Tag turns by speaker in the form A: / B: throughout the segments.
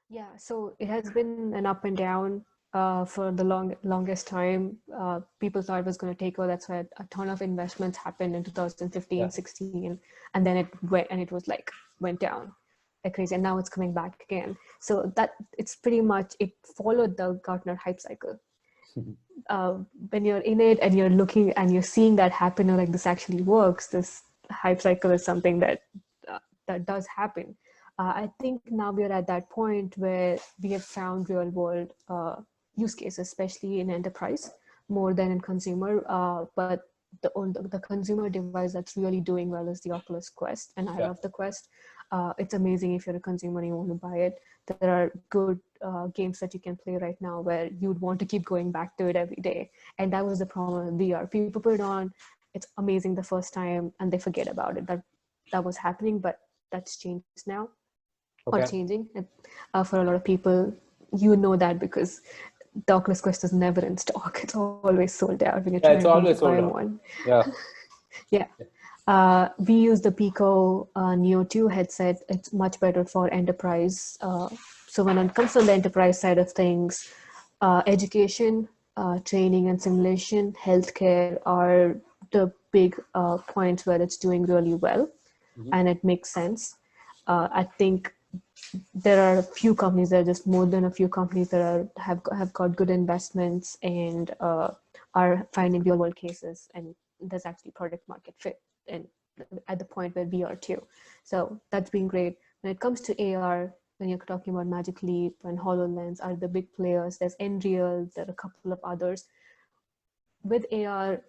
A: Yeah, so it has been an up and down for the longest time. People thought it was going to take over. That's why a ton of investments happened in 2015,
B: Yeah.
A: 16, and then it went and it was like went down like crazy, and now it's coming back again. So that it's pretty much it followed the Gartner hype cycle. When you're in it and you're looking and you're seeing that happen, or like this actually works, this hype cycle is something that that does happen. I think now we're at that point where we have found real world use cases, especially in enterprise, more than in consumer. But the consumer device that's really doing well is the Oculus Quest, and I
B: Yeah.
A: love the Quest. It's amazing if you're a consumer and you want to buy it. There are good games that you can play right now where you'd want to keep going back to it every day. And that was the problem with VR. People put it on, it's amazing the first time, and they forget about it. That was happening, but that's changed now, or
B: Okay.
A: changing. And, for a lot of people, you know that because the Oculus Quest is never in stock. It's always sold out when you're
B: Yeah,
A: trying
B: it's
A: to
B: always
A: buy
B: sold out.
A: one.
B: Yeah.
A: Yeah. We use the Pico Neo 2 headset. It's much better for enterprise. So when it comes to the enterprise side of things, education, training and simulation, healthcare are the big points where it's doing really well, and it makes sense. I think there are a few companies, there are just more than a few companies that have got good investments and are finding real world cases, and there's actually product market fit and at the point where we are too. So that's been great. When it comes to AR, when you're talking about Magic Leap and HoloLens are the big players, there's Nreal, there are a couple of others. With AR,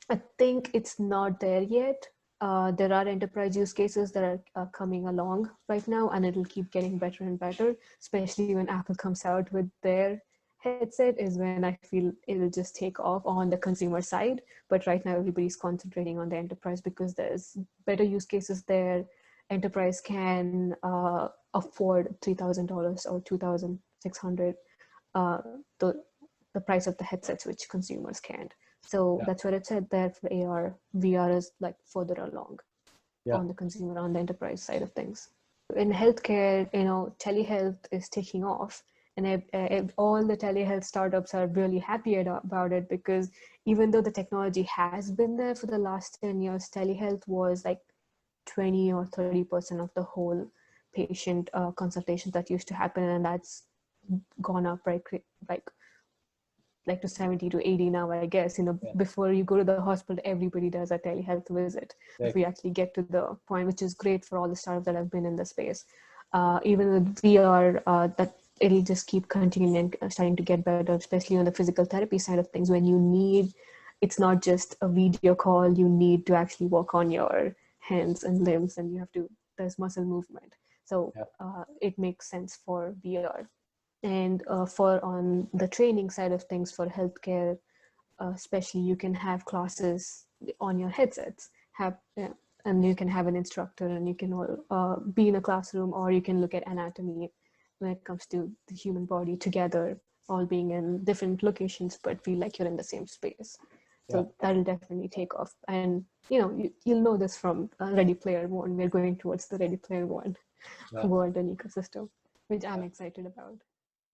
A: I think it's not there yet. There are enterprise use cases that are coming along right now, and it'll keep getting better and better, especially when Apple comes out with their headset, is when I feel it'll just take off on the consumer side. But right now, everybody's concentrating on the enterprise because there's better use cases there. Enterprise can afford $3,000 or 2,600, uh, the, the price of the headsets, which consumers can't. So
B: Yeah.
A: that's what it said there for AR. VR is like further along
B: Yeah.
A: on the consumer, on the enterprise side of things. In healthcare, telehealth is taking off, and all the telehealth startups are really happy about it, because even though the technology has been there for the last 10 years, telehealth was like 20 or 30% of the whole patient consultations that used to happen, and that's gone up like to 70 to 80 now, I guess.
B: Yeah.
A: Before you go to the hospital, everybody does a telehealth visit. If
B: Right.
A: we actually get to the point, which is great for all the startups that have been in the space. Even with VR, that it'll just keep continuing and starting to get better, especially on the physical therapy side of things, when you need, it's not just a video call, you need to actually work on your hands and limbs, and there's muscle movement. So
B: Yeah.
A: it makes sense for VR. And for on the training side of things for healthcare, especially, you can have classes on your headsets, and you can have an instructor, and you can all be in a classroom, or you can look at anatomy when it comes to the human body together, all being in different locations, but feel like you're in the same space.
B: Yeah.
A: So that'll definitely take off. And you'll know this from Ready Player One. We're going towards the Ready Player One
B: Yeah.
A: world and ecosystem, which I'm
B: Yeah.
A: excited about.